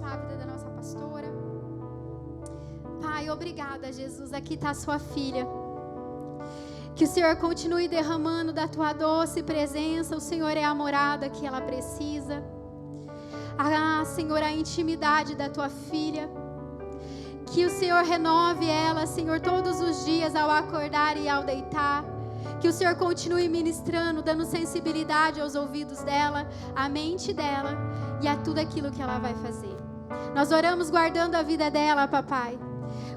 abençoar a vida da nossa pastora. Pai, obrigada, Jesus. Aqui está a sua filha. Que o Senhor continue derramando da tua doce presença. O Senhor é a morada que ela precisa. Senhor, a intimidade da tua filha. Que o Senhor renove ela, Senhor, todos os dias ao acordar e ao deitar. Que o Senhor continue ministrando, dando sensibilidade aos ouvidos dela, à mente dela e a tudo aquilo que ela vai fazer. Nós oramos guardando a vida dela, papai.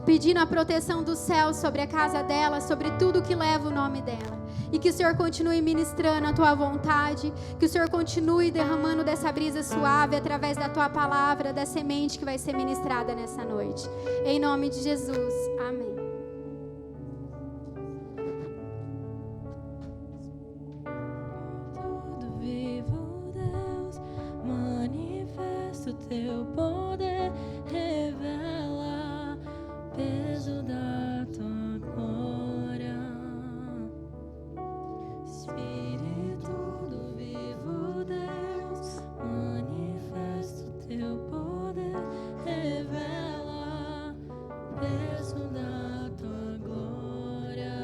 Pedindo a proteção do céu sobre a casa dela, sobre tudo que leva o nome dela. E que o Senhor continue ministrando a tua vontade, que o Senhor continue derramando dessa brisa suave através da tua palavra, da semente que vai ser ministrada nessa noite. Em nome de Jesus. Amém. Tudo vivo, Deus, manifesta o teu poder, revela o peso da tua glória. Espírito do vivo Deus, manifesta o teu poder, revela o peso da tua glória.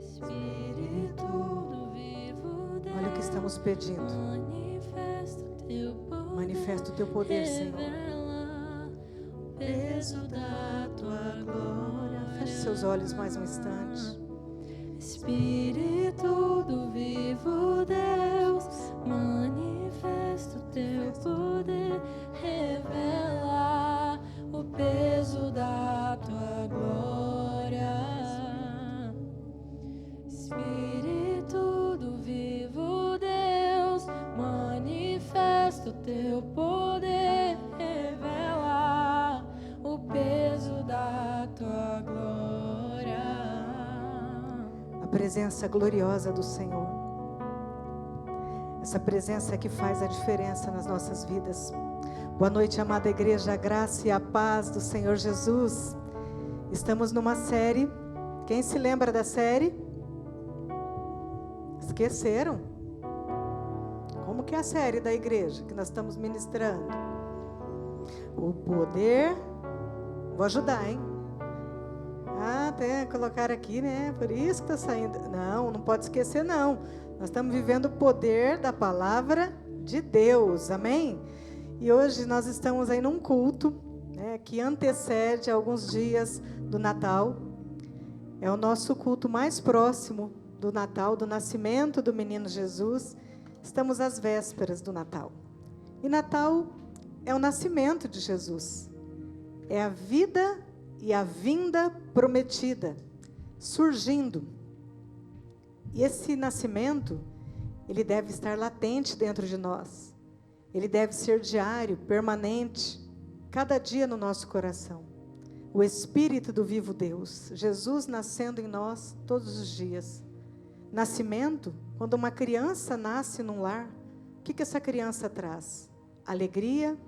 Espírito do vivo Deus, Olha o que estamos pedindo. Manifesta o teu poder, Senhor. revela o peso da tua glória. Feche seus olhos mais um instante. Espírito do vivo Deus, manifesta o teu poder, revela o peso da tua glória. Espírito do vivo Deus, manifesta o teu poder, revela o peso da tua glória. A presença gloriosa do Senhor. Essa presença que faz a diferença nas nossas vidas. Boa noite, amada igreja, a graça e a paz do Senhor Jesus. Estamos numa série. Quem se lembra da série? Esqueceram? Como que é a série da igreja que nós estamos ministrando? O poder. Vou ajudar, hein? Até colocar aqui, né? Por isso que está saindo. Não pode esquecer, não. Nós estamos vivendo o poder da palavra de Deus, amém? E hoje nós estamos aí num culto, né, que antecede alguns dias do Natal. É o nosso culto mais próximo do Natal, do nascimento do menino Jesus. Estamos às vésperas do Natal. E Natal é o nascimento de Jesus. É a vida e a vinda prometida, surgindo. E esse nascimento, ele deve estar latente dentro de nós. Ele deve ser diário, permanente, cada dia no nosso coração. O Espírito do vivo Deus, Jesus nascendo em nós todos os dias. Nascimento, quando uma criança nasce num lar, o que essa criança traz? Alegria,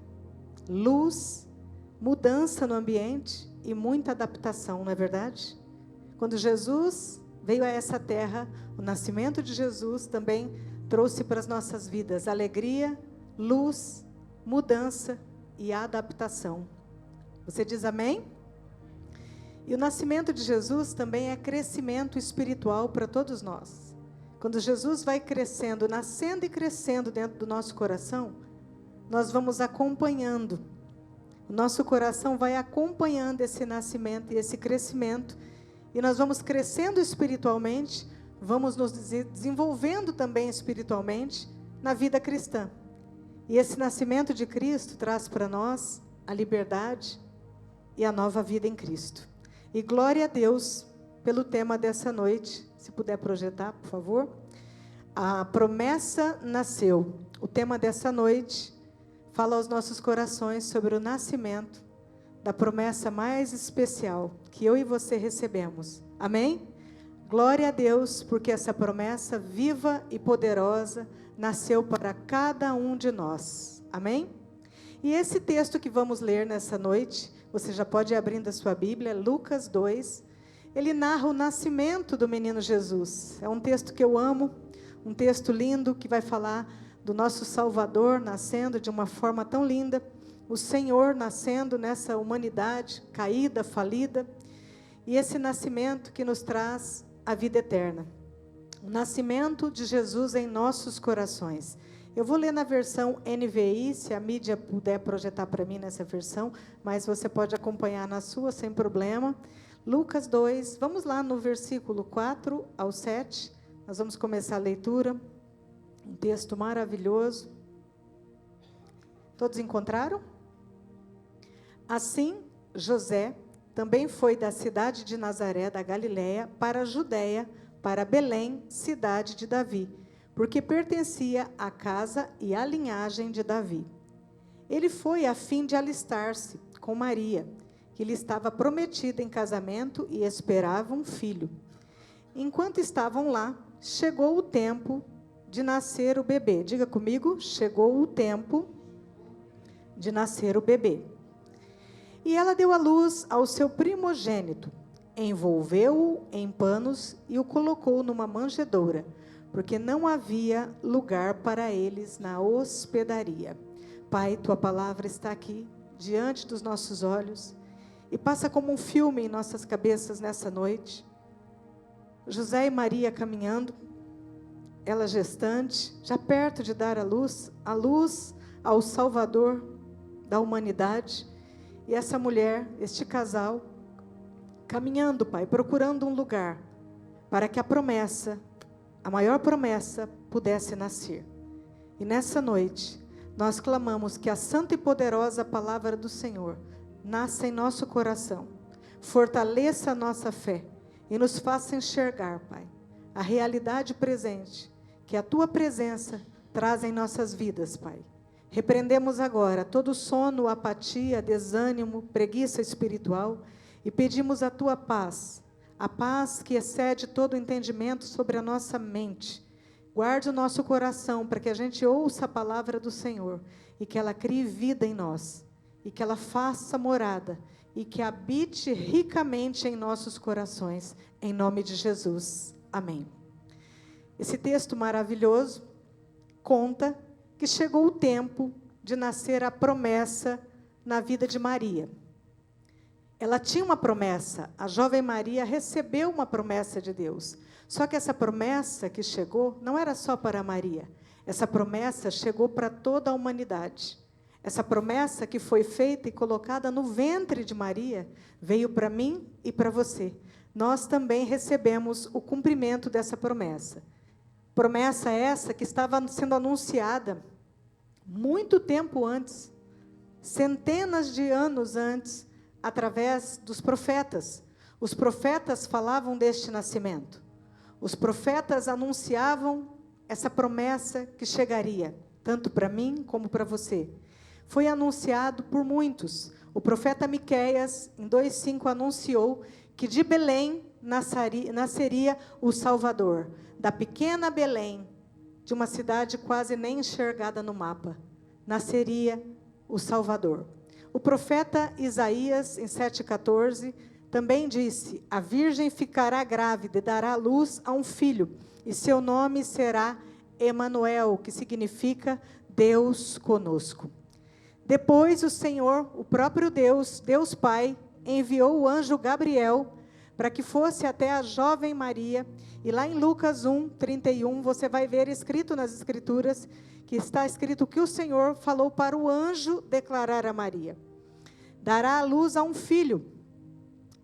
luz, mudança no ambiente e muita adaptação, não é verdade? Quando Jesus veio a essa terra, o nascimento de Jesus também trouxe para as nossas vidas alegria, luz, mudança e adaptação. Você diz amém? E o nascimento de Jesus também é crescimento espiritual para todos nós. Quando Jesus vai crescendo, nascendo e crescendo dentro do nosso coração, nós vamos acompanhando. O nosso coração vai acompanhando esse nascimento e esse crescimento. E nós vamos crescendo espiritualmente, vamos nos desenvolvendo também espiritualmente na vida cristã. E esse nascimento de Cristo traz para nós a liberdade e a nova vida em Cristo. E glória a Deus pelo tema dessa noite. Se puder projetar, por favor. A promessa nasceu. O tema dessa noite fala aos nossos corações sobre o nascimento da promessa mais especial que eu e você recebemos. Amém? Glória a Deus, porque essa promessa viva e poderosa nasceu para cada um de nós. Amém? E esse texto que vamos ler nessa noite, você já pode ir abrindo a sua Bíblia, Lucas 2, ele narra o nascimento do menino Jesus. É um texto que eu amo, um texto lindo que vai falar do nosso Salvador nascendo de uma forma tão linda, o Senhor nascendo nessa humanidade caída, falida, e esse nascimento que nos traz a vida eterna. O nascimento de Jesus em nossos corações. Eu vou ler na versão NVI, se a mídia puder projetar para mim nessa versão, mas você pode acompanhar na sua sem problema. Lucas 2, vamos lá no versículo 4 ao 7, nós vamos começar a leitura, um texto maravilhoso. Todos encontraram? Assim, José também foi da cidade de Nazaré, da Galiléia, para a Judéia, para Belém, cidade de Davi, porque pertencia à casa e à linhagem de Davi. Ele foi a fim de alistar-se com Maria, que lhe estava prometida em casamento e esperava um filho. Enquanto estavam lá, chegou o tempo de nascer o bebê. Diga comigo, chegou o tempo de nascer o bebê. E ela deu à luz ao seu primogênito, envolveu-o em panos e o colocou numa manjedoura, porque não havia lugar para eles na hospedaria. Pai, tua palavra está aqui, diante dos nossos olhos, e passa como um filme em nossas cabeças nessa noite. José e Maria caminhando, ela gestante, já perto de dar à luz ao Salvador da humanidade, e essa mulher, este casal, caminhando, Pai, procurando um lugar para que a promessa, a maior promessa, pudesse nascer. E nessa noite, nós clamamos que a santa e poderosa palavra do Senhor nasça em nosso coração, fortaleça a nossa fé e nos faça enxergar, Pai, a realidade presente que a Tua presença traz em nossas vidas, Pai. Repreendemos agora todo sono, apatia, desânimo, preguiça espiritual e pedimos a Tua paz, a paz que excede todo o entendimento sobre a nossa mente. Guarde o nosso coração para que a gente ouça a palavra do Senhor e que ela crie vida em nós, e que ela faça morada, e que habite ricamente em nossos corações, em nome de Jesus. Amém. Esse texto maravilhoso conta que chegou o tempo de nascer a promessa na vida de Maria. Ela tinha uma promessa, a jovem Maria recebeu uma promessa de Deus. Só que essa promessa que chegou não era só para Maria. Essa promessa chegou para toda a humanidade. Essa promessa que foi feita e colocada no ventre de Maria veio para mim e para você. Nós também recebemos o cumprimento dessa promessa. Promessa essa que estava sendo anunciada muito tempo antes, centenas de anos antes, através dos profetas. Os profetas falavam deste nascimento. Os profetas anunciavam essa promessa que chegaria, tanto para mim como para você. Foi anunciado por muitos. O profeta Miqueias, em 2:5, anunciou que de Belém nasceria o Salvador. Da pequena Belém, de uma cidade quase nem enxergada no mapa, nasceria o Salvador. O profeta Isaías, em 7:14, também disse: a virgem ficará grávida e dará à luz a um filho, e seu nome será Emanuel, que significa Deus conosco. Depois o Senhor, o próprio Deus, Deus Pai, enviou o anjo Gabriel para que fosse até a jovem Maria. E lá em Lucas 1:31, você vai ver escrito nas Escrituras, que está escrito que o Senhor falou para o anjo declarar a Maria: dará à luz a um filho,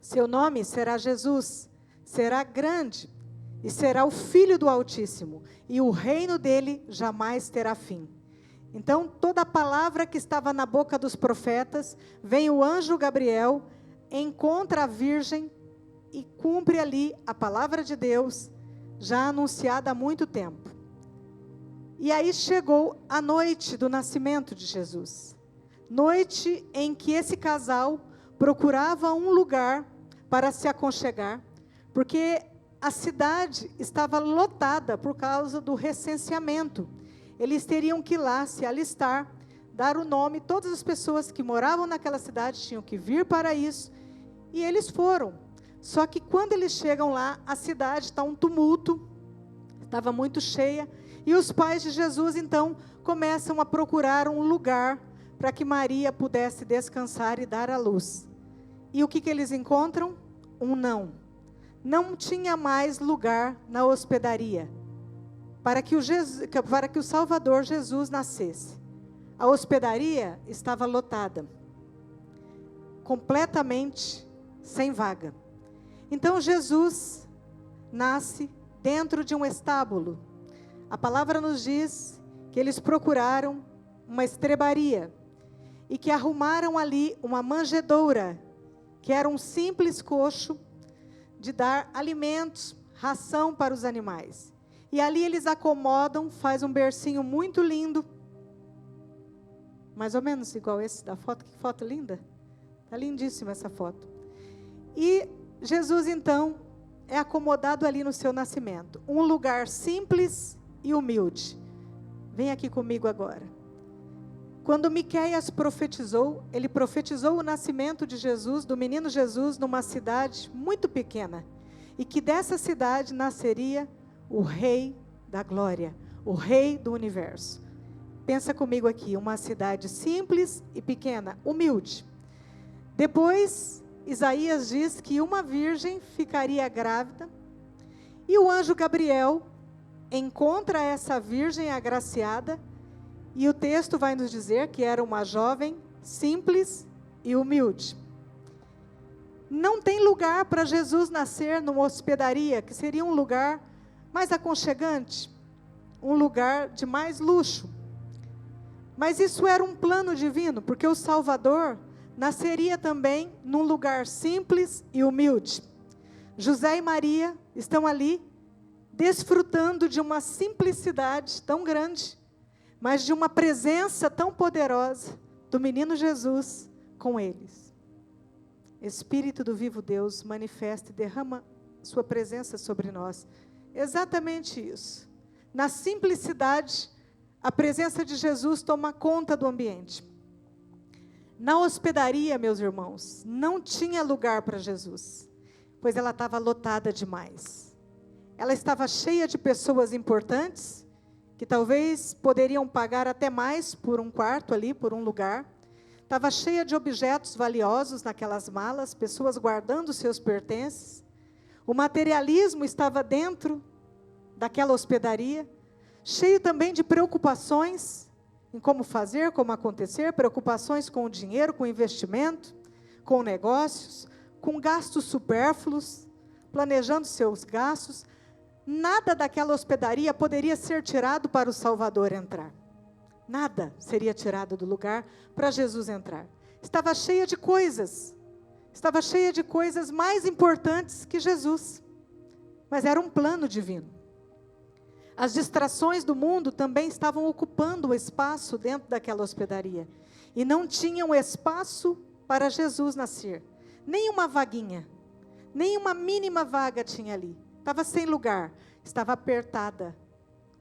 seu nome será Jesus, será grande e será o Filho do Altíssimo, e o reino dele jamais terá fim. Então, toda a palavra que estava na boca dos profetas, vem o anjo Gabriel, encontra a virgem e cumpre ali a palavra de Deus, já anunciada há muito tempo. E aí chegou a noite do nascimento de Jesus. Noite em que esse casal procurava um lugar para se aconchegar, porque a cidade estava lotada por causa do recenseamento. Eles teriam que ir lá se alistar, dar o nome, todas as pessoas que moravam naquela cidade tinham que vir para isso, e eles foram. Só que quando eles chegam lá, a cidade está um tumulto, estava muito cheia, E os pais de Jesus, então, começam a procurar um lugar para que Maria pudesse descansar e dar à luz. E o que eles encontram? Um não. Não tinha mais lugar na hospedaria para que o Salvador Jesus nascesse. A hospedaria estava lotada, completamente sem vaga. Então Jesus nasce dentro de um estábulo. A palavra nos diz que eles procuraram uma estrebaria e que arrumaram ali uma manjedoura, que era um simples coxo de dar alimentos, ração para os animais. E ali eles acomodam, faz um bercinho muito lindo, mais ou menos igual esse da foto. Que foto linda! Está lindíssima essa foto. E Jesus, então, é acomodado ali no seu nascimento. Um lugar simples e humilde. Vem aqui comigo agora. Quando Miqueias profetizou, ele profetizou o nascimento de Jesus, do menino Jesus, numa cidade muito pequena. E que dessa cidade nasceria o Rei da Glória, o Rei do Universo. Pensa comigo aqui, uma cidade simples e pequena, humilde. Depois, Isaías diz que uma virgem ficaria grávida, e o anjo Gabriel encontra essa virgem agraciada, e o texto vai nos dizer que era uma jovem simples e humilde. Não tem lugar para Jesus nascer numa hospedaria, que seria um lugar mais aconchegante, um lugar de mais luxo. Mas isso era um plano divino, porque o Salvador nasceria também num lugar simples e humilde. José e Maria estão ali, desfrutando de uma simplicidade tão grande, mas de uma presença tão poderosa do menino Jesus com eles. Espírito do vivo Deus manifesta e derrama sua presença sobre nós. Exatamente isso. Na simplicidade, a presença de Jesus toma conta do ambiente. Na hospedaria, meus irmãos, não tinha lugar para Jesus, pois ela estava lotada demais. Ela estava cheia de pessoas importantes, que talvez poderiam pagar até mais por um quarto ali, por um lugar. Estava cheia de objetos valiosos naquelas malas, pessoas guardando seus pertences. O materialismo estava dentro daquela hospedaria, cheio também de preocupações em como fazer, como acontecer, preocupações com o dinheiro, com o investimento, com negócios, com gastos supérfluos, planejando seus gastos. Nada daquela hospedaria poderia ser tirado para o Salvador entrar. Nada seria tirado do lugar para Jesus entrar. Estava cheia de coisas. Estava cheia de coisas mais importantes que Jesus. Mas era um plano divino. As distrações do mundo também estavam ocupando o espaço dentro daquela hospedaria. E não tinham espaço para Jesus nascer. Nem uma vaguinha, nem uma mínima vaga tinha ali. Estava sem lugar, estava apertada,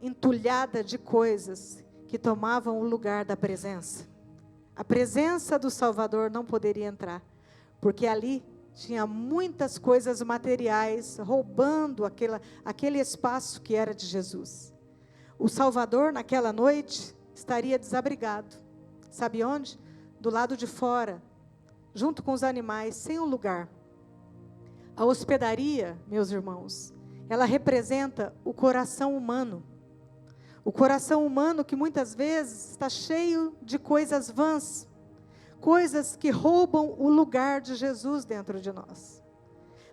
entulhada de coisas que tomavam o lugar da presença. A presença do Salvador não poderia entrar, porque ali tinha muitas coisas materiais roubando aquele espaço que era de Jesus. O Salvador, naquela noite, estaria desabrigado. Sabe onde? Do lado de fora, junto com os animais, sem um lugar. A hospedaria, meus irmãos, ela representa o coração humano. O coração humano que muitas vezes está cheio de coisas vãs, coisas que roubam o lugar de Jesus dentro de nós.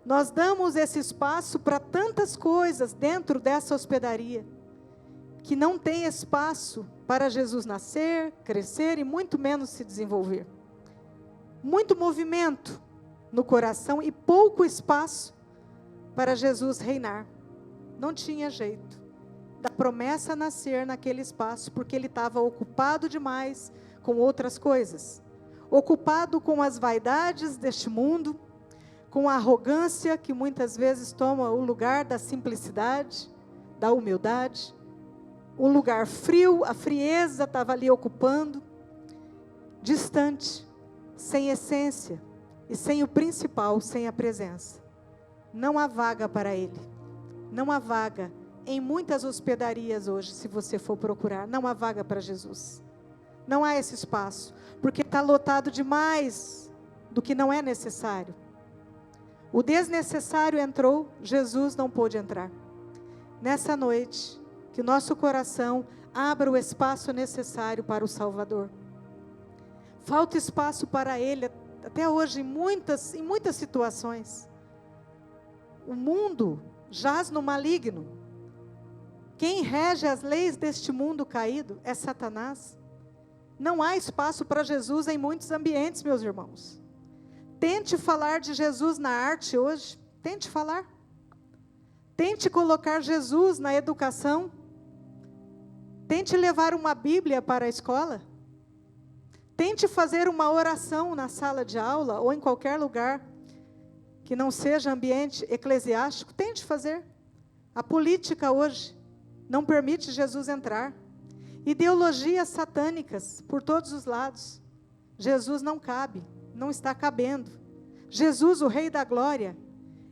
Nós damos esse espaço para tantas coisas dentro dessa hospedaria, que não tem espaço para Jesus nascer, crescer e muito menos se desenvolver. Muito movimento no coração e pouco espaço para Jesus reinar. Não tinha jeito da promessa nascer naquele espaço, porque ele estava ocupado demais com outras coisas. Ocupado com as vaidades deste mundo, com a arrogância que muitas vezes toma o lugar da simplicidade, da humildade. Um lugar frio, a frieza estava ali ocupando, distante, sem essência e sem o principal, sem a presença. Não há vaga para ele, não há vaga em muitas hospedarias hoje, se você for procurar, não há vaga para Jesus. Não há esse espaço, porque está lotado demais do que não é necessário. O desnecessário entrou, Jesus não pôde entrar. Nessa noite, que o nosso coração abra o espaço necessário para o Salvador. Falta espaço para Ele, até hoje, em muitas situações. O mundo jaz no maligno. Quem rege as leis deste mundo caído é Satanás. Não há espaço para Jesus em muitos ambientes, meus irmãos. Tente falar de Jesus na arte hoje. Tente falar. Tente colocar Jesus na educação. Tente levar uma Bíblia para a escola. Tente fazer uma oração na sala de aula ou em qualquer lugar que não seja ambiente eclesiástico. Tente fazer. A política hoje não permite Jesus entrar. Ideologias satânicas por todos os lados. Jesus não cabe, não está cabendo. Jesus, o Rei da Glória,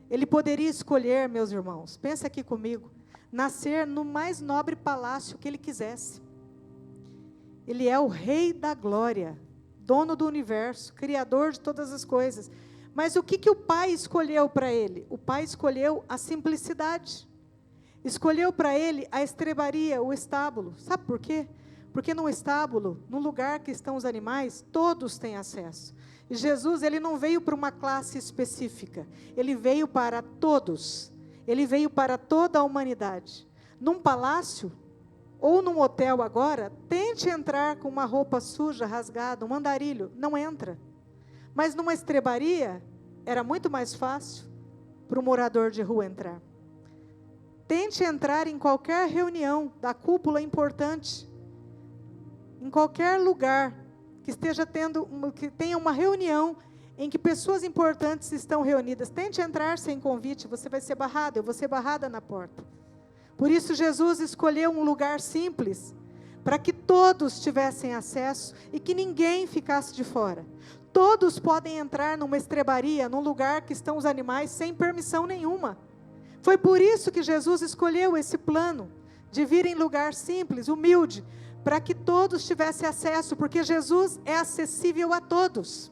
Ele poderia escolher, meus irmãos, pensa aqui comigo, nascer no mais nobre palácio que Ele quisesse. Ele é o Rei da Glória, dono do universo, criador de todas as coisas. Mas o que o Pai escolheu para Ele? O Pai escolheu a simplicidade. Escolheu para Ele a estrebaria, o estábulo. Sabe por quê? Porque no estábulo, no lugar que estão os animais, todos têm acesso. E Jesus, Ele não veio para uma classe específica. Ele veio para todos. Ele veio para toda a humanidade. Num palácio, ou num hotel agora, tente entrar com uma roupa suja, rasgada, um andarilho. Não entra. Mas numa estrebaria, era muito mais fácil para o morador de rua entrar. Tente entrar em qualquer reunião da cúpula importante, em qualquer lugar que tenha uma reunião em que pessoas importantes estão reunidas. Tente entrar sem convite, você vai ser barrado, eu vou ser barrada na porta. Por isso Jesus escolheu um lugar simples, para que todos tivessem acesso e que ninguém ficasse de fora. Todos podem entrar numa estrebaria, num lugar que estão os animais, sem permissão nenhuma. Foi por isso que Jesus escolheu esse plano, de vir em lugar simples, humilde, para que todos tivessem acesso, porque Jesus é acessível a todos.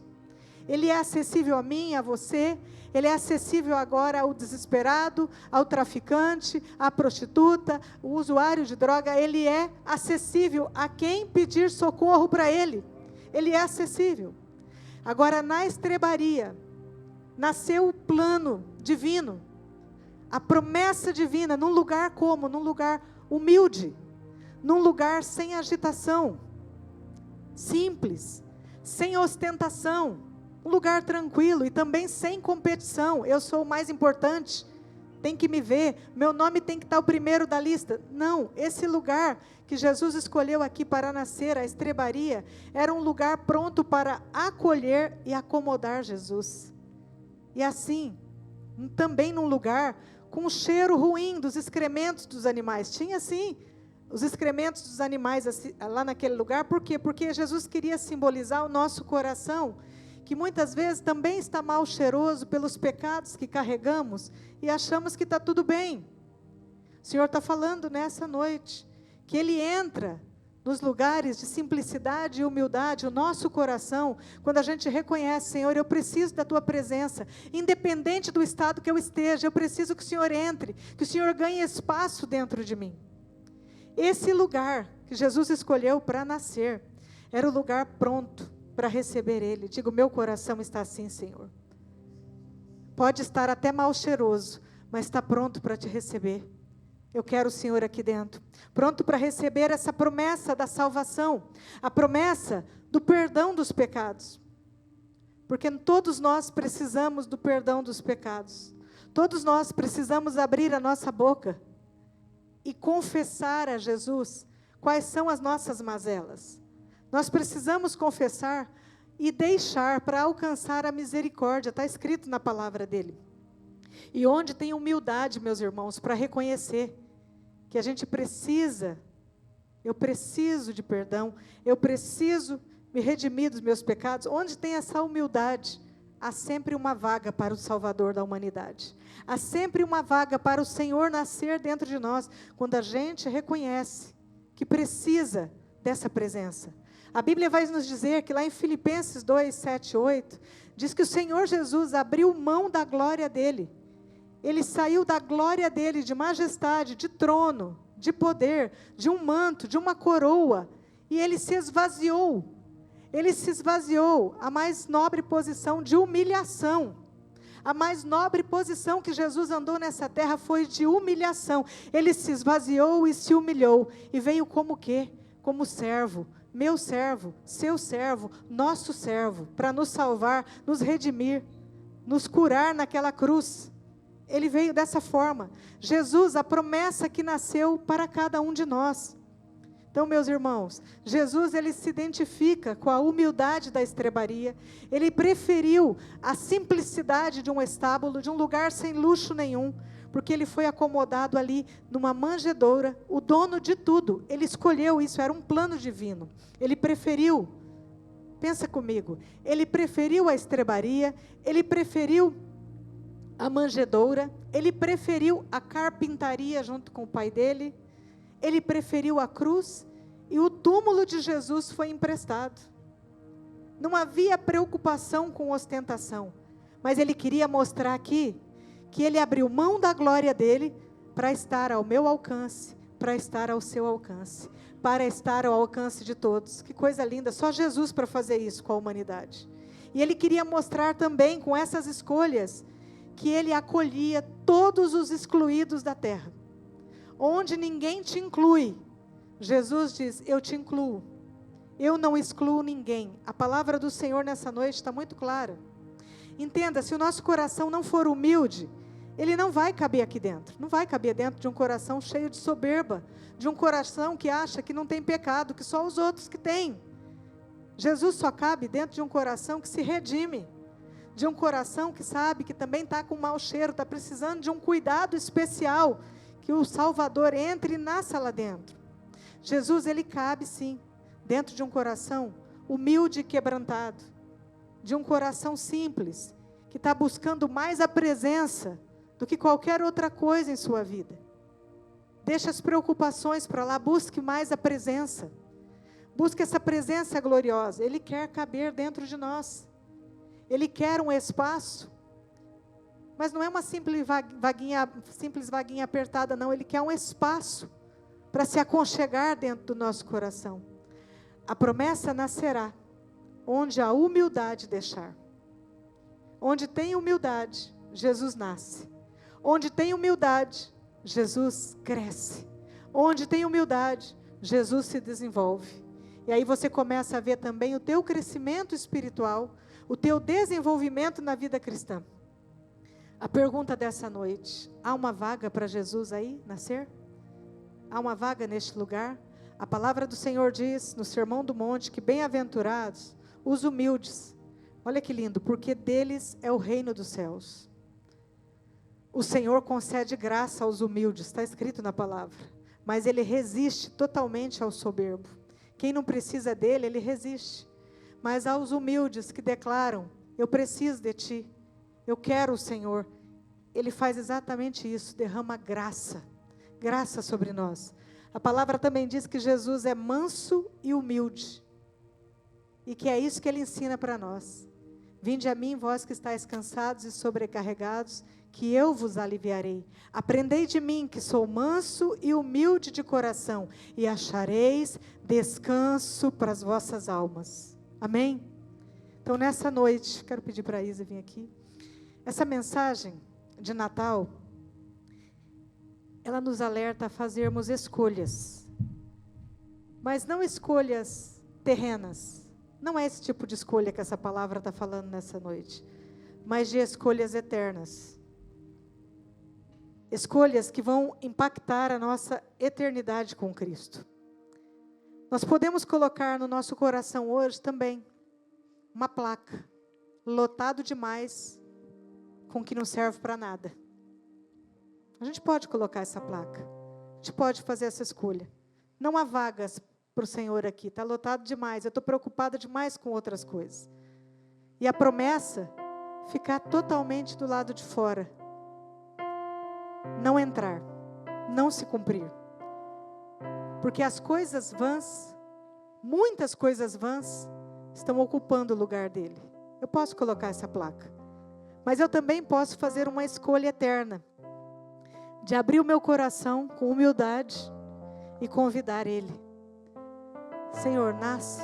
Ele é acessível a mim, a você, Ele é acessível agora ao desesperado, ao traficante, à prostituta, o usuário de droga. Ele é acessível a quem pedir socorro para Ele. Ele é acessível. Agora, na estrebaria, nasceu o plano divino, a promessa divina, num lugar como? Num lugar humilde, num lugar sem agitação, simples, sem ostentação, um lugar tranquilo e também sem competição. Eu sou o mais importante, tem que me ver, meu nome tem que estar o primeiro da lista. Não, esse lugar que Jesus escolheu aqui para nascer, a estrebaria, era um lugar pronto para acolher e acomodar Jesus. E assim, também num lugar com um cheiro ruim dos excrementos dos animais. Tinha sim os excrementos dos animais lá naquele lugar. Por quê? Porque Jesus queria simbolizar o nosso coração, que muitas vezes também está mal cheiroso pelos pecados que carregamos e achamos que está tudo bem. O Senhor está falando nessa noite que Ele entra nos lugares de simplicidade e humildade, o nosso coração, quando a gente reconhece: Senhor, eu preciso da Tua presença, independente do estado que eu esteja, eu preciso que o Senhor entre, que o Senhor ganhe espaço dentro de mim. Esse lugar que Jesus escolheu para nascer, era o lugar pronto para receber Ele. Digo, meu coração está assim, Senhor. Pode estar até mal cheiroso, mas está pronto para te receber. Eu quero o Senhor aqui dentro, pronto para receber essa promessa da salvação, a promessa do perdão dos pecados. Porque todos nós precisamos do perdão dos pecados. Todos nós precisamos abrir a nossa boca e confessar a Jesus quais são as nossas mazelas. Nós precisamos confessar e deixar para alcançar a misericórdia, está escrito na palavra dele. E onde tem humildade, meus irmãos, para reconhecer que a gente precisa, eu preciso de perdão, eu preciso me redimir dos meus pecados. Onde tem essa humildade, há sempre uma vaga para o Salvador da humanidade. Há sempre uma vaga para o Senhor nascer dentro de nós, quando a gente reconhece que precisa dessa presença. A Bíblia vai nos dizer que lá em Filipenses 2, 7, 8, diz que o Senhor Jesus abriu mão da glória dele. Ele saiu da glória dele, de majestade, de trono, de poder, de um manto, de uma coroa, e ele se esvaziou. Ele se esvaziou à mais nobre posição de humilhação. A mais nobre posição que Jesus andou nessa terra foi de humilhação. Ele se esvaziou e se humilhou. E veio como quê? Como servo, meu servo, seu servo, nosso servo, para nos salvar, nos redimir, nos curar naquela cruz. Ele veio dessa forma. Jesus, a promessa que nasceu para cada um de nós. Então, meus irmãos, Jesus, ele se identifica com a humildade da estrebaria. Ele preferiu a simplicidade de um estábulo, de um lugar sem luxo nenhum, porque ele foi acomodado ali numa manjedoura, o dono de tudo. Ele escolheu isso, era um plano divino. Ele preferiu, pensa comigo, ele preferiu a estrebaria, ele preferiu a manjedoura, ele preferiu a carpintaria junto com o pai dele, ele preferiu a cruz, e o túmulo de Jesus foi emprestado. Não havia preocupação com ostentação, mas ele queria mostrar aqui, que ele abriu mão da glória dele, para estar ao meu alcance, para estar ao seu alcance, para estar ao alcance de todos. Que coisa linda, só Jesus para fazer isso com a humanidade. E ele queria mostrar também, com essas escolhas, que ele acolhia todos os excluídos da terra. Onde ninguém te inclui, Jesus diz, eu te incluo. Eu não excluo ninguém. A palavra do Senhor nessa noite está muito clara. Entenda, se o nosso coração não for humilde, ele não vai caber aqui dentro. Não vai caber dentro de um coração cheio de soberba, de um coração que acha que não tem pecado, que só os outros que têm. Jesus só cabe dentro de um coração que se redime, de um coração que sabe que também está com mau cheiro, está precisando de um cuidado especial, que o Salvador entre e nasça lá dentro. Jesus, ele cabe sim, dentro de um coração humilde e quebrantado, de um coração simples, que está buscando mais a presença do que qualquer outra coisa em sua vida. Deixa as preocupações para lá, busque mais a presença, busque essa presença gloriosa. Ele quer caber dentro de nós, ele quer um espaço, mas não é uma simples vaguinha apertada, não. Ele quer um espaço para se aconchegar dentro do nosso coração. A promessa nascerá onde a humildade deixar. Onde tem humildade, Jesus nasce. Onde tem humildade, Jesus cresce. Onde tem humildade, Jesus se desenvolve. E aí você começa a ver também o teu crescimento espiritual, o teu desenvolvimento na vida cristã. A pergunta dessa noite, há uma vaga para Jesus aí nascer? Há uma vaga neste lugar? A palavra do Senhor diz no Sermão do Monte que bem-aventurados os humildes. Olha que lindo, porque deles é o reino dos céus. O Senhor concede graça aos humildes, está escrito na palavra, mas ele resiste totalmente ao soberbo. Quem não precisa dele, ele resiste. Mas aos humildes que declaram, eu preciso de ti, eu quero o Senhor, ele faz exatamente isso, derrama graça sobre nós. A palavra também diz que Jesus é manso e humilde, e que é isso que ele ensina para nós. Vinde a mim, vós que estáis cansados e sobrecarregados, que eu vos aliviarei. Aprendei de mim, que sou manso e humilde de coração, e achareis descanso para as vossas almas. Amém? Então, nessa noite, quero pedir para a Isa vir aqui. Essa mensagem de Natal, ela nos alerta a fazermos escolhas, mas não escolhas terrenas. Não é esse tipo de escolha que essa palavra está falando nessa noite, mas de escolhas eternas. Escolhas que vão impactar a nossa eternidade com Cristo. Nós podemos colocar no nosso coração hoje também uma placa, lotado demais, com que não serve para nada. A gente pode colocar essa placa, a gente pode fazer essa escolha. Não há vagas para o Senhor aqui, está lotado demais, eu estou preocupada demais com outras coisas. E a promessa ficar totalmente do lado de fora. Não entrar, não se cumprir. Porque as coisas vãs, muitas coisas vãs, estão ocupando o lugar dele. Eu posso colocar essa placa. Mas eu também posso fazer uma escolha eterna, de abrir o meu coração com humildade e convidar Ele. Senhor, nasce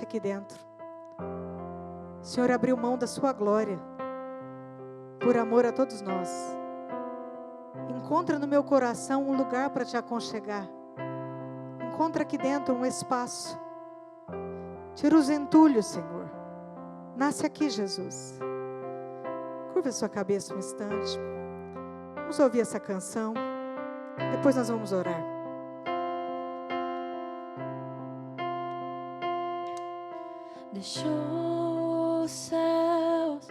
aqui dentro. O Senhor abriu mão da sua glória, por amor a todos nós. Encontra no meu coração um lugar para te aconchegar. Encontra aqui dentro um espaço. Tira os entulhos, Senhor. Nasce aqui, Jesus. Curva a sua cabeça um instante. Vamos ouvir essa canção. Depois nós vamos orar. Deixou os céus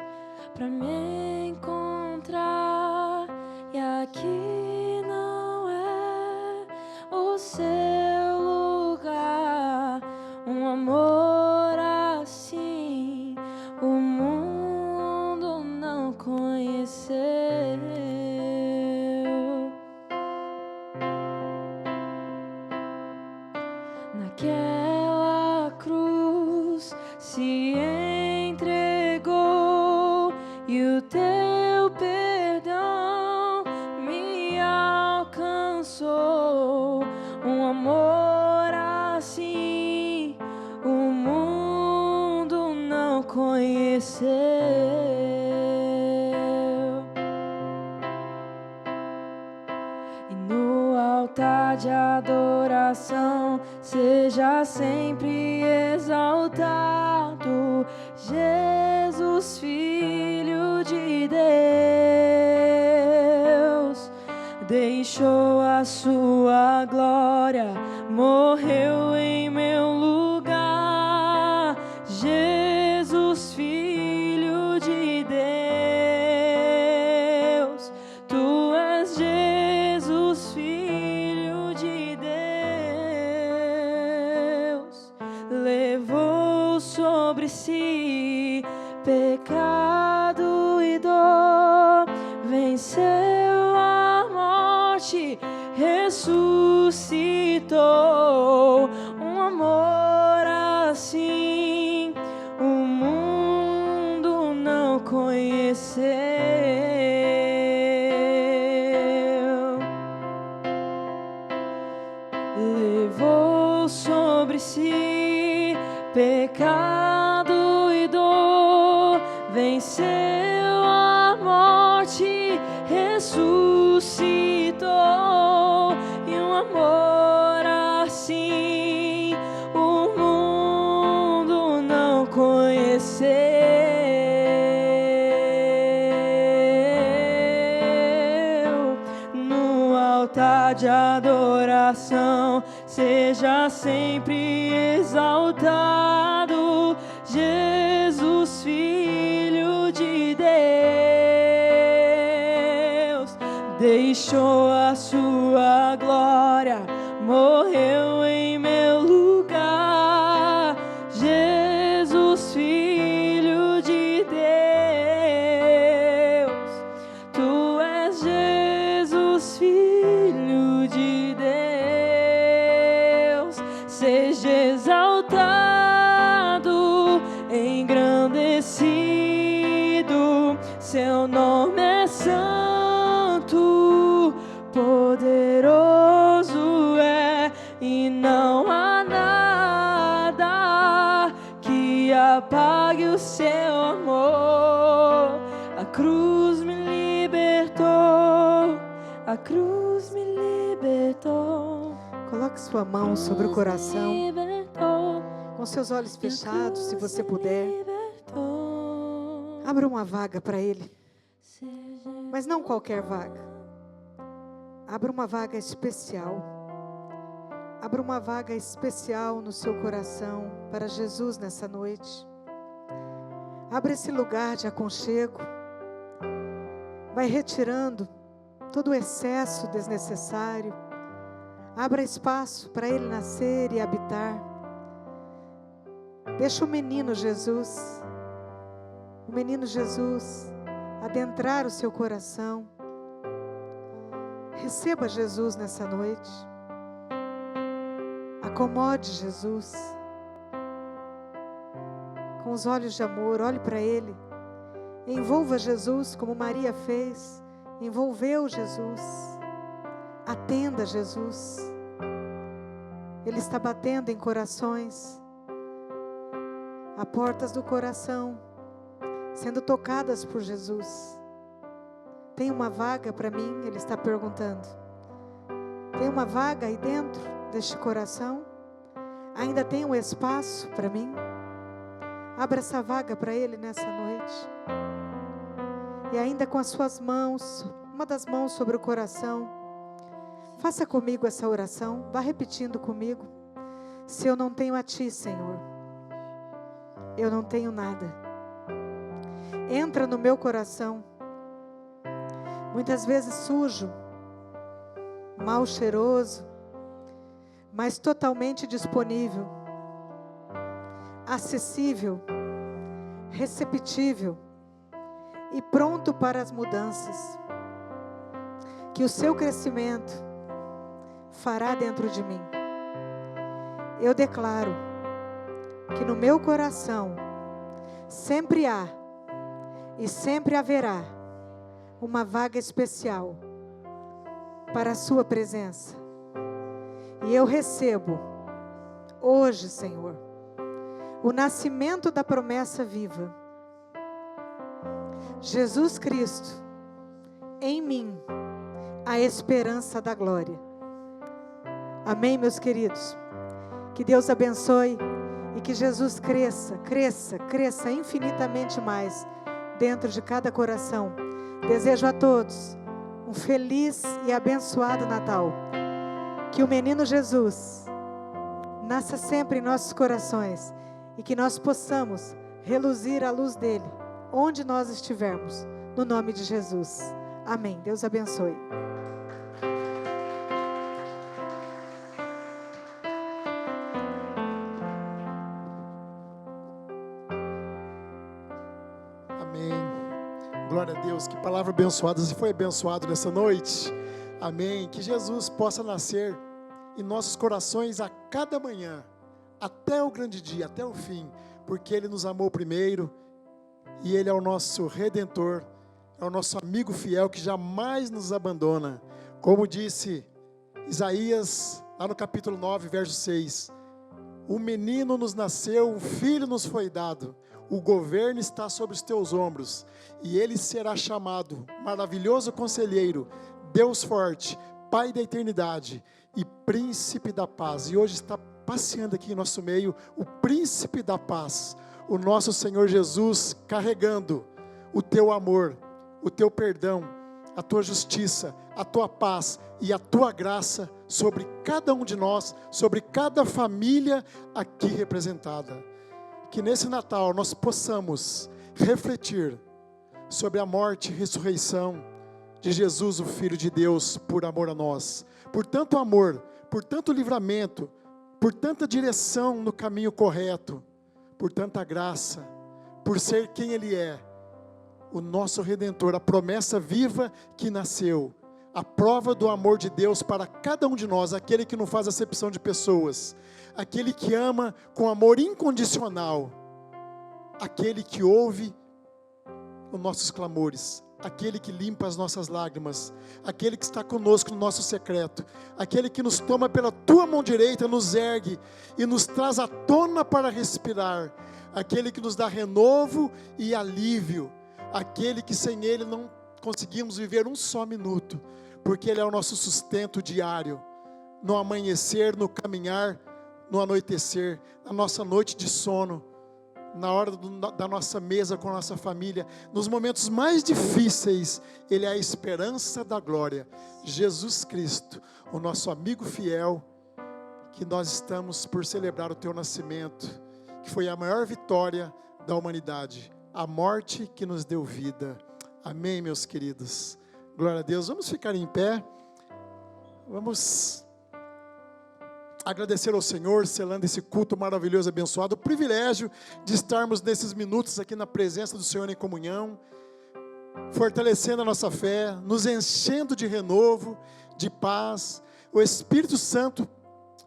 para me encontrar, e aqui não é o seu lugar. Um amor assim o mundo não conheceu. Naquela cruz se entregou, e o teu perdão me alcançou. Um amor assim o mundo não conheceu. E no altar de adoração seja sempre exaltado Jesus, Filho de Deus. Deixou a sua glória, morreu em meu lugar. Jesus, Filho de Deus. Tu és Jesus, Filho de Deus. Levou sobre si pecado e dor, venceu a morte, ressuscitou. Um amor assim o mundo não conheceu. Levou sobre si pecado e dor, venceu a morte, ressuscitou. E um amor assim o mundo não conheceu. No altar de adoração seja sempre exaltado Jesus, Filho de Deus. Deixou a sua glória, morreu em meu lugar. Jesus, Filho de Deus. Tu és Jesus, Filho de Deus. Seja exaltado, engrandecido. Seu nome é santo, poderoso é, e não há nada que apague o seu amor. A cruz me libertou, a cruz me libertou. Coloque sua mão sobre o coração, com seus olhos fechados, se você puder. Abra uma vaga para Ele, mas não qualquer vaga. Abra uma vaga especial. Abra uma vaga especial no seu coração para Jesus nessa noite. Abra esse lugar de aconchego. Vai retirando todo o excesso desnecessário. Abra espaço para Ele nascer e habitar. Deixa o menino Jesus o menino Jesus adentrar o seu coração. Receba Jesus nessa noite. Acomode Jesus. Com os olhos de amor, olhe para Ele. Envolva Jesus como Maria fez. Envolveu Jesus. Atenda Jesus. Ele está batendo em corações. Há portas do coração sendo tocadas por Jesus. Tem uma vaga para mim? Ele está perguntando. Tem uma vaga aí dentro deste coração? Ainda tem um espaço para mim? Abra essa vaga para Ele nessa noite. E ainda com as suas mãos, uma das mãos sobre o coração, faça comigo essa oração. Vá repetindo comigo. Se eu não tenho a Ti, Senhor, eu não tenho nada. Entra no meu coração, muitas vezes sujo, mal cheiroso, mas totalmente disponível, acessível, receptível e pronto para as mudanças que o seu crescimento fará dentro de mim. Eu declaro que no meu coração sempre há e sempre haverá uma vaga especial para a sua presença. E eu recebo hoje, Senhor, o nascimento da promessa viva. Jesus Cristo, em mim, a esperança da glória. Amém, meus queridos? Que Deus abençoe e que Jesus cresça infinitamente mais dentro de cada coração. Desejo a todos um feliz e abençoado Natal. Que o menino Jesus nasça sempre em nossos corações e que nós possamos reluzir a luz dele onde nós estivermos, no nome de Jesus. Amém. Deus abençoe. Glória a Deus, que palavra abençoada. Você foi abençoado nessa noite? Amém. Que Jesus possa nascer em nossos corações a cada manhã, até o grande dia, até o fim, porque Ele nos amou primeiro e Ele é o nosso Redentor, é o nosso amigo fiel que jamais nos abandona. Como disse Isaías, lá no capítulo 9, verso 6, um menino nos nasceu, um filho nos foi dado, o governo está sobre os teus ombros, e ele será chamado Maravilhoso Conselheiro, Deus Forte, Pai da Eternidade e Príncipe da Paz. E hoje está passeando aqui em nosso meio o Príncipe da Paz, o nosso Senhor Jesus, carregando o teu amor, o teu perdão, a tua justiça, a tua paz e a tua graça sobre cada um de nós, sobre cada família aqui representada. Que nesse Natal nós possamos refletir sobre a morte e ressurreição de Jesus, o Filho de Deus, por amor a nós. Por tanto amor, por tanto livramento, por tanta direção no caminho correto, por tanta graça, por ser quem Ele é, o nosso Redentor, a promessa viva que nasceu, a prova do amor de Deus para cada um de nós, aquele que não faz acepção de pessoas, aquele que ama com amor incondicional, aquele que ouve os nossos clamores, aquele que limpa as nossas lágrimas, aquele que está conosco no nosso secreto, aquele que nos toma pela tua mão direita, nos ergue e nos traz à tona para respirar, aquele que nos dá renovo e alívio, aquele que sem Ele não conseguimos viver um só minuto, porque Ele é o nosso sustento diário, no amanhecer, no caminhar, no anoitecer, na nossa noite de sono, na hora da nossa mesa com a nossa família, nos momentos mais difíceis, Ele é a esperança da glória, Jesus Cristo, o nosso amigo fiel, que nós estamos por celebrar o teu nascimento, que foi a maior vitória da humanidade, a morte que nos deu vida. Amém, meus queridos. Glória a Deus. Vamos ficar em pé. Vamos agradecer ao Senhor, selando esse culto maravilhoso, abençoado, o privilégio de estarmos nesses minutos aqui na presença do Senhor em comunhão, fortalecendo a nossa fé, nos enchendo de renovo, de paz. O Espírito Santo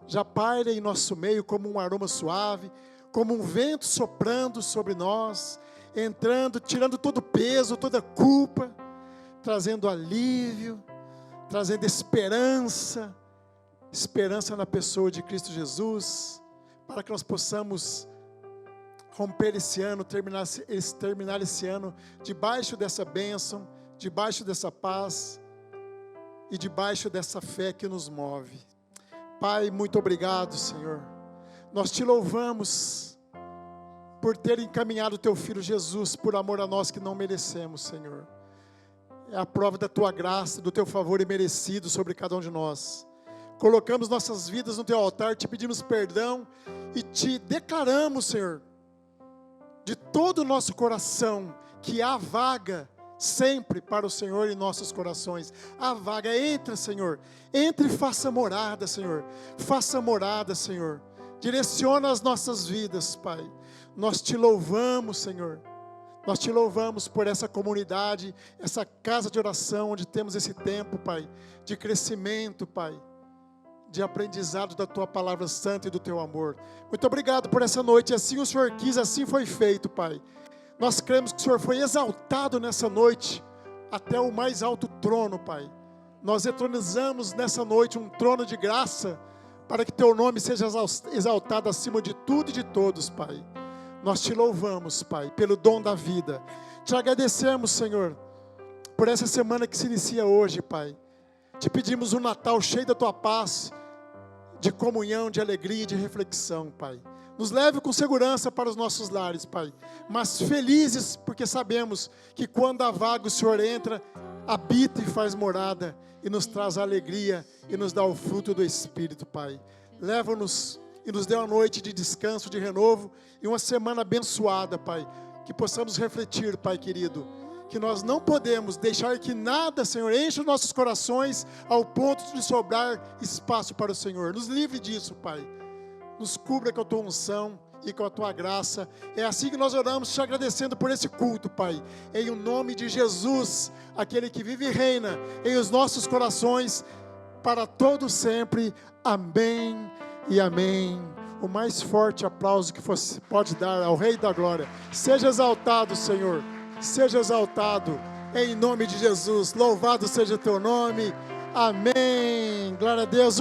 já paira em nosso meio como um aroma suave, como um vento soprando sobre nós, entrando, tirando todo o peso, toda a culpa, trazendo alívio, trazendo esperança na pessoa de Cristo Jesus, para que nós possamos romper esse ano, terminar esse ano debaixo dessa bênção, debaixo dessa paz e debaixo dessa fé que nos move. Pai, muito obrigado, Senhor. Nós te louvamos por ter encaminhado o teu Filho Jesus por amor a nós que não merecemos, Senhor. É a prova da tua graça, do teu favor imerecido sobre cada um de nós. Colocamos nossas vidas no teu altar, te pedimos perdão e te declaramos, Senhor, de todo o nosso coração, que há vaga sempre para o Senhor em nossos corações. Há vaga, entra, Senhor, entre e faça morada, Senhor. Faça morada, Senhor. Direciona as nossas vidas, Pai. Nós te louvamos, Senhor. Nós te louvamos por essa comunidade, essa casa de oração, onde temos esse tempo, Pai, de crescimento, Pai, de aprendizado da Tua Palavra Santa e do Teu amor. Muito obrigado por essa noite, assim o Senhor quis, assim foi feito, Pai. Nós cremos que o Senhor foi exaltado nessa noite, até o mais alto trono, Pai. Nós entronizamos nessa noite um trono de graça, para que Teu nome seja exaltado acima de tudo e de todos, Pai. Nós te louvamos, Pai, pelo dom da vida. Te agradecemos, Senhor, por essa semana que se inicia hoje, Pai. Te pedimos um Natal cheio da Tua paz, de comunhão, de alegria e de reflexão, Pai. Nos leve com segurança para os nossos lares, Pai. Mas felizes, porque sabemos que quando há vaga o Senhor entra, habita e faz morada, e nos traz a alegria, e nos dá o fruto do Espírito, Pai. Leva-nos e nos dê uma noite de descanso, de renovo, e uma semana abençoada, Pai. Que possamos refletir, Pai querido, que nós não podemos deixar que nada, Senhor, enche os nossos corações ao ponto de sobrar espaço para o Senhor. Nos livre disso, Pai. Nos cubra com a Tua unção e com a Tua graça. É assim que nós oramos, te agradecendo por esse culto, Pai. Em o nome de Jesus, aquele que vive e reina em os nossos corações, para todo sempre. Amém e amém. O mais forte aplauso que você pode dar ao Rei da Glória. Seja exaltado, Senhor. Seja exaltado, em nome de Jesus. Louvado seja o Teu nome. Amém. Glória a Deus.